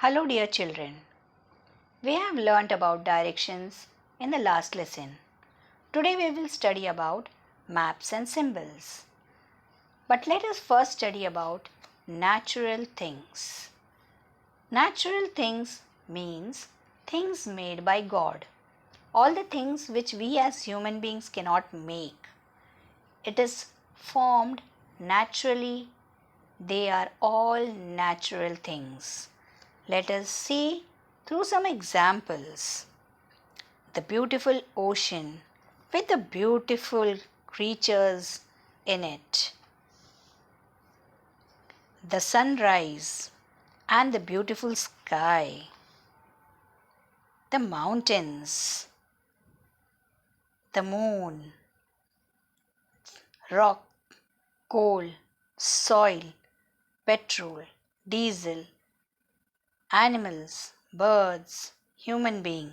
Hello dear children. We have learnt about directions in the last lesson. Today we will study about maps and symbols. But let us first study about natural things. Natural things means things made by God. All the things which we as human beings cannot make. It is formed naturally. They are all natural things. Let us see through some examples. The beautiful ocean with the beautiful creatures in it. The sunrise and the beautiful sky. The mountains. The moon. Rock, coal, soil, petrol, diesel, animals, birds, human being,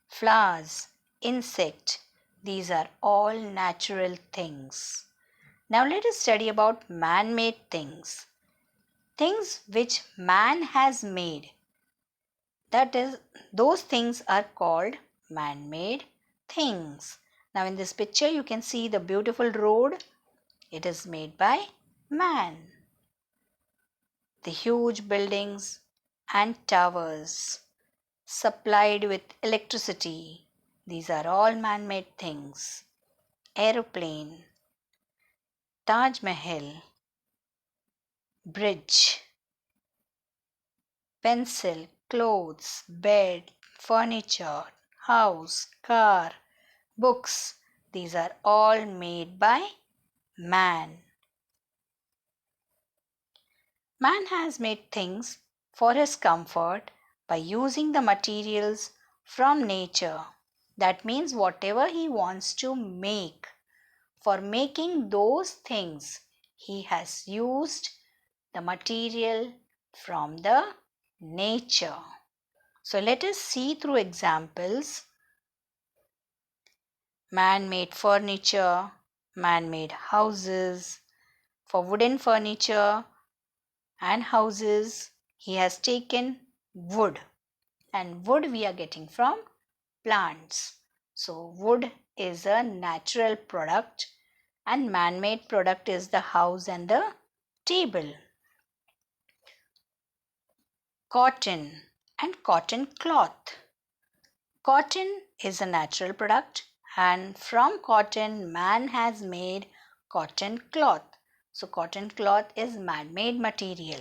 flowers, insect. These are all natural things. Now let us study about man-made things. Things which man has made. That is, those things are called man-made things. Now in this picture you can see the beautiful road. It is made by man. The huge buildings and towers supplied with electricity. These are all man-made things. Aeroplane, Taj Mahal, bridge, pencil, clothes, bed, furniture, house, car, books. These are all made by man. Man has made things for his comfort by using the materials from nature. That means whatever he wants to make, for making those things, he has used the material from the nature. So let us see through examples. Man-made furniture, man-made houses. For wooden furniture and houses, he has taken wood, and wood we are getting from plants. So wood is a natural product and man-made product is the house and the table. Cotton and cotton cloth. Cotton is a natural product and from cotton man has made cotton cloth. So cotton cloth is man-made material.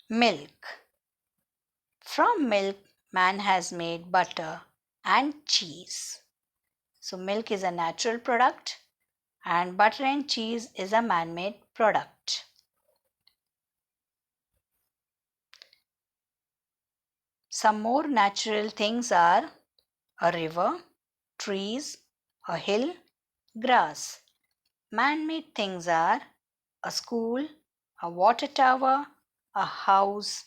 Milk. From milk man has made butter and cheese. So milk is a natural product and butter and cheese is a man-made product. Some more natural things are a river, trees, a hill, grass. Man-made things are a school, a water tower, a house,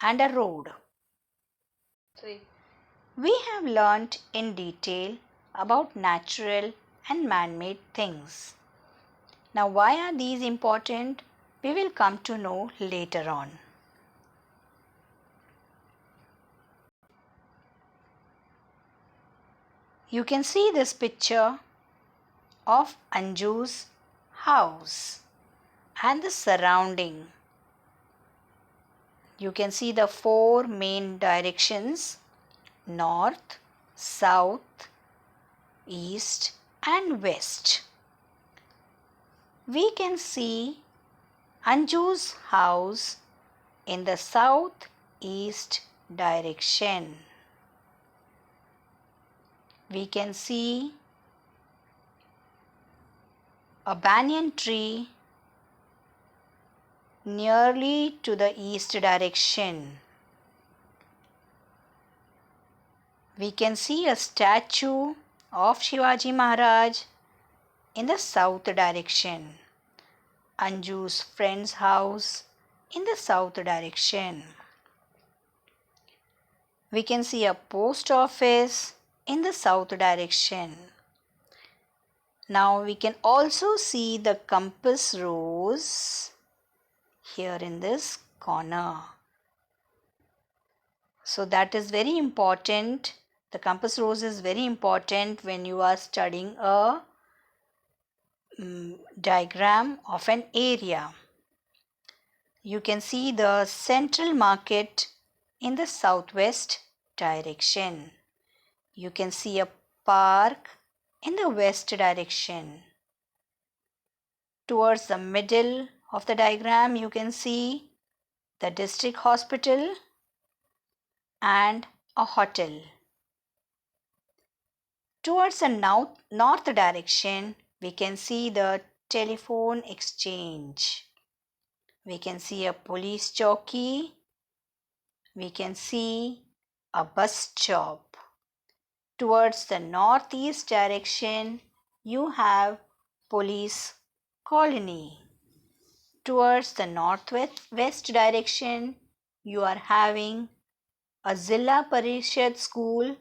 and a road. We have learnt in detail about natural and man-made things. Now, why are these important? We will come to know later on. You can see this picture of Anju's house and the surrounding. You can see the four main directions: north, south, east and west. We can see Anju's house in the southeast direction. We can see a banyan tree nearly to the east direction. We can see a statue of Shivaji Maharaj in the south direction. Anju's friend's house in the south direction. We can see a post office in the south direction. Now we can also see the compass rose here in this corner. So that is very important. The compass rose is very important when you are studying a diagram of an area. You can see the central market in the southwest direction. You can see a park in the west direction. Towards the middle of the diagram, you can see the district hospital and a hotel. Towards the north direction, we can see the telephone exchange. We can see a police chowki. We can see a bus stop. Towards the northeast direction, you have police colony. Towards the northwest direction, you are having a Zilla Parishad school,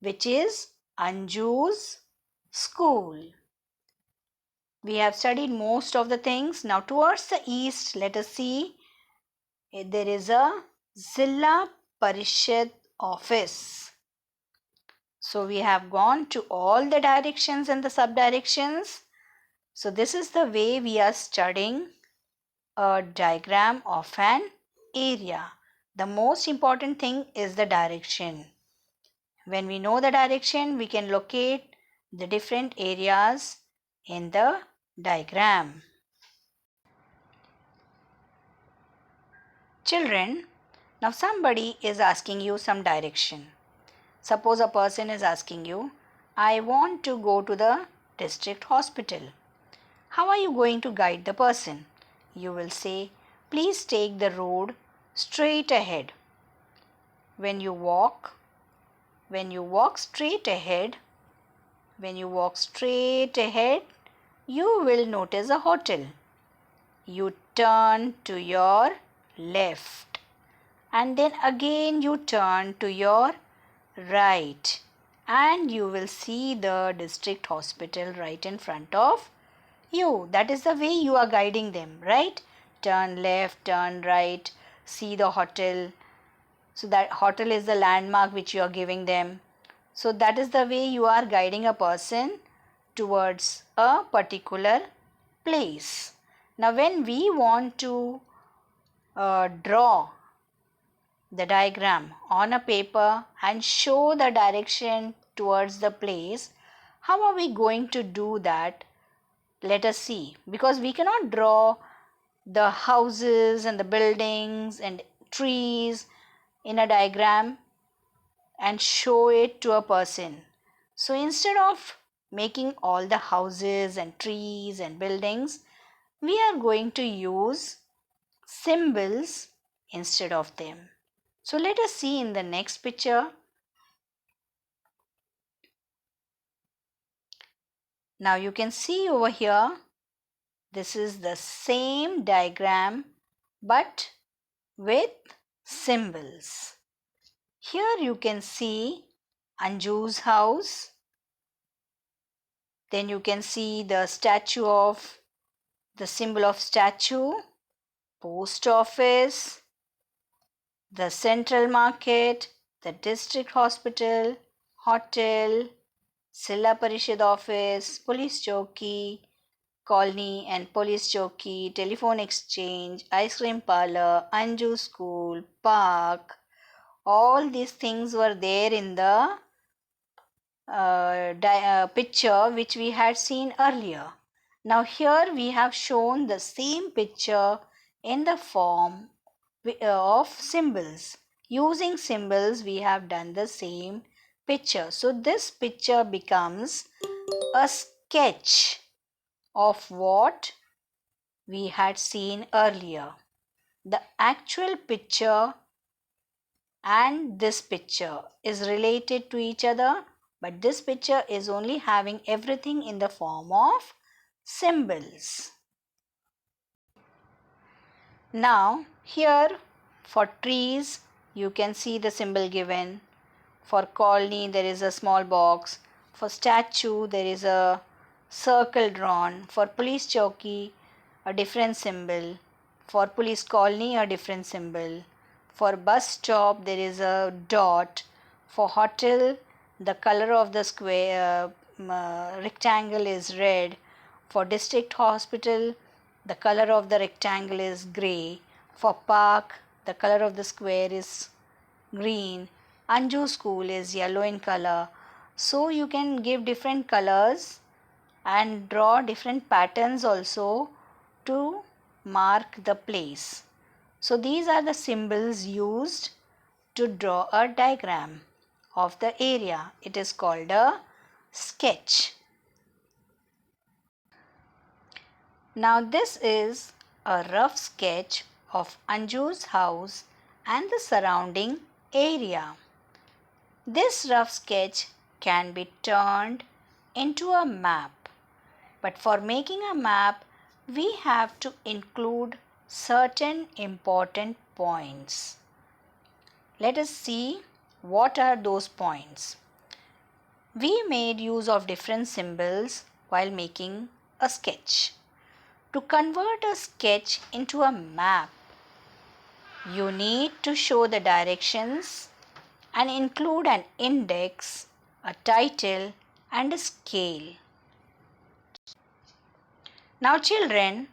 which is Anju's school. We have studied most of the things. Now towards the east, let us see, there is a Zilla Parishad office. So we have gone to all the directions and the sub-directions. So this is the way we are studying a diagram of an area. The most important thing is the direction. When we know the direction, we can locate the different areas in the diagram. Children, now somebody is asking you some direction. Suppose a person is asking you, I want to go to the district hospital. How are you going to guide the person? You will say, please take the road straight ahead. When you walk straight ahead, you will notice a hotel. You turn to your left and then again you turn to your right and you will see the district hospital right in front of you. That is the way you are guiding them, right? Turn left, turn right, see the hotel. So that hotel is the landmark which you are giving them. So that is the way you are guiding a person towards a particular place. Now when we want to draw the diagram on a paper and show the direction towards the place, how are we going to do that? Let us see, because we cannot draw the houses and the buildings and trees in a diagram and show it to a person. So instead of making all the houses and trees and buildings, we are going to use symbols instead of them. So let us see in the next picture. Now you can see over here, this is the same diagram but with symbols. Here you can see Anju's house. Then you can see the statue of the symbol of statue, post office, the central market, the district hospital, hotel, Zilla Parishad office, police chowki, colony and police chowki, telephone exchange, ice cream parlor, Anju school, park. All these things were there in the picture which we had seen earlier. Now here we have shown the same picture in the form of symbols. Using symbols we have done the same picture. So this picture becomes a sketch of what we had seen earlier. The actual picture and this picture is related to each other, but this picture is only having everything in the form of symbols. Now here for trees you can see the symbol given. For colony there is a small box. For statue there is a circle drawn. For police chowki a different symbol. For police colony a different symbol. For bus stop, there is a dot. For hotel, the color of the square rectangle is red. For district hospital, the color of the rectangle is grey. For park, the color of the square is green. Anju school is yellow in color. So you can give different colors and draw different patterns also to mark the place. So these are the symbols used to draw a diagram of the area. It is called a sketch. Now this is a rough sketch of Anju's house and the surrounding area. This rough sketch can be turned into a map. But for making a map, we have to include certain important points. Let us see what are those points. We made use of different symbols while making a sketch. To convert a sketch into a map, you need to show the directions and include an index, a title, and a scale. Now children,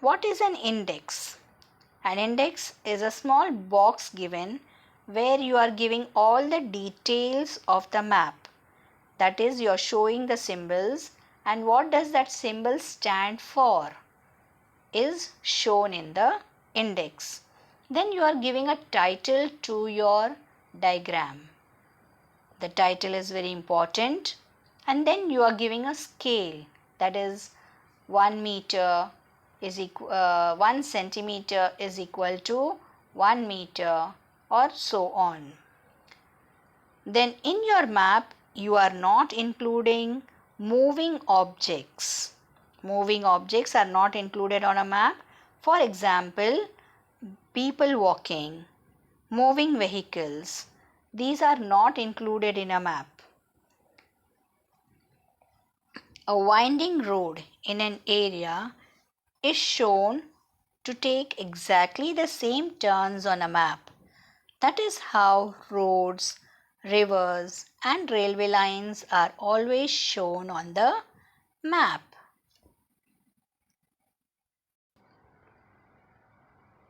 what is an index? An index is a small box given where you are giving all the details of the map. That is, you are showing the symbols, and what does that symbol stand for is shown in the index. Then you are giving a title to your diagram. The title is very important, and then you are giving a scale, that is 1 meter is 1 centimeter is equal to 1 meter, or so on. Then in your map you are not including moving objects. Moving objects are not included on a map. For example, people walking, moving vehicles, these are not included in a map. A winding road in an area is shown to take exactly the same turns on a map. That is how roads, rivers, and railway lines are always shown on the map.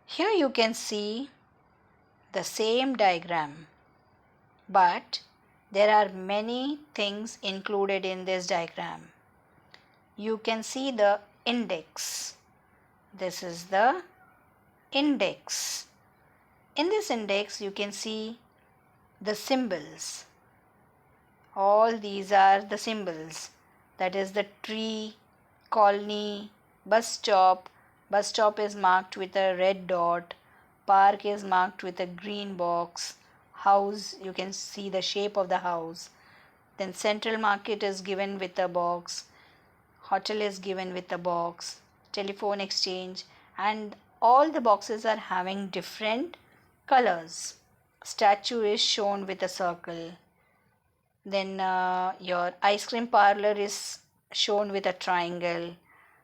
Here you can see the same diagram, but there are many things included in this diagram. You can see the index. This is the index. In this index you can see the symbols. All these are the symbols. That is the tree, colony, bus stop. Bus stop is marked with a red dot. Park is marked with a green box. House, you can see the shape of the house. Then central market is given with a box. Hotel is given with a box. Telephone exchange, and all the boxes are having different colors. Statue is shown with a circle. Then your ice cream parlor is shown with a triangle.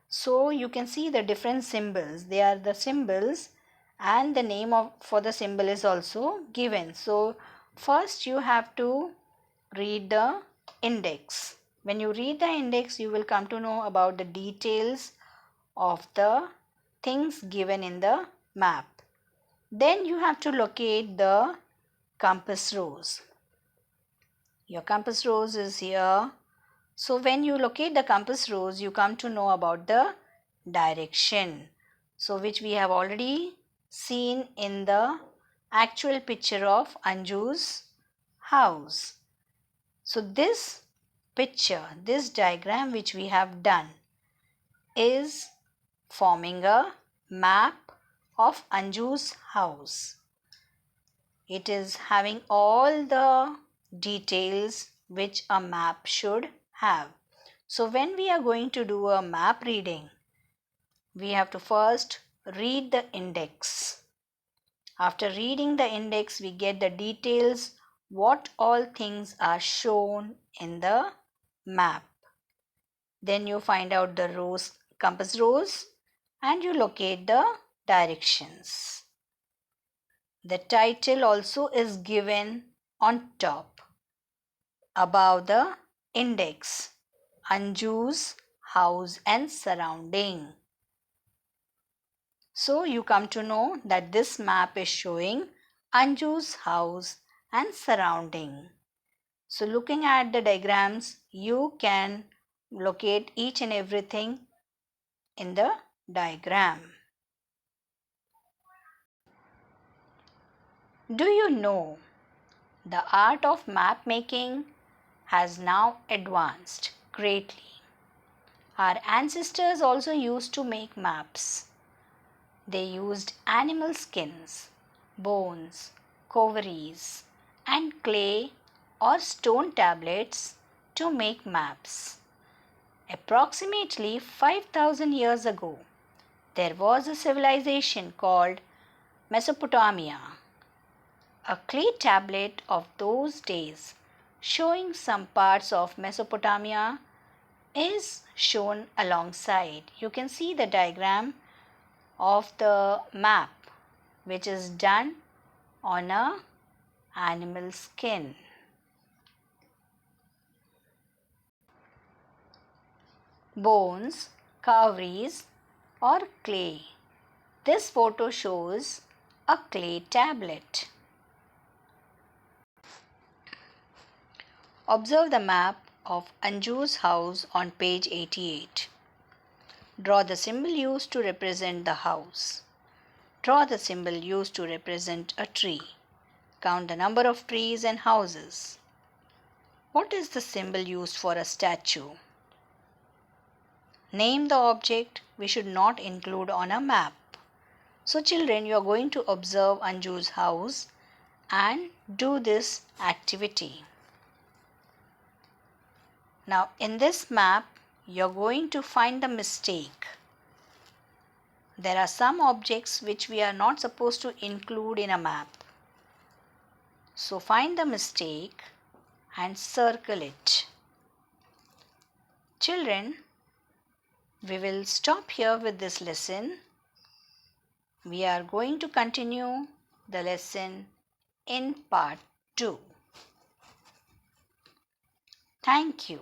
So you can see the different symbols. They are the symbols, and the name for the symbol is also given. So first you have to read the index. When you read the index, you will come to know about the details of the things given in the map. Then you have to locate the compass rose. Your compass rose is here. So when you locate the compass rose, you come to know about the direction. So which we have already seen in the actual picture of Anju's house. So this picture, this diagram which we have done is forming a map of Anju's house. It is having all the details which a map should have. So when we are going to do a map reading, we have to first read the index. After reading the index, we get the details what all things are shown in the map. Then you find out the compass rose, and you locate the directions. The title also is given on top above the index, Anju's house and surrounding. So you come to know that this map is showing Anju's house and surrounding. So looking at the diagrams, you can locate each and everything in the diagram. Do you know the art of map making has now advanced greatly? Our ancestors also used to make maps. They used animal skins, bones, cowries, and clay or stone tablets to make maps. Approximately 5,000 years ago, there was a civilization called Mesopotamia. A clay tablet of those days showing some parts of Mesopotamia is shown alongside. You can see the diagram of the map which is done on a animal skin. Bones, cowries or clay. This photo shows a clay tablet. Observe the map of Anju's house on page 88. Draw the symbol used to represent the house. Draw the symbol used to represent a tree. Count the number of trees and houses. What is the symbol used for a statue? Name the object we should not include on a map. So children, you are going to observe Anju's house and do this activity. Now in this map, you are going to find the mistake. There are some objects which we are not supposed to include in a map. So find the mistake and circle it. Children, we will stop here with this lesson. We are going to continue the lesson in part 2. Thank you.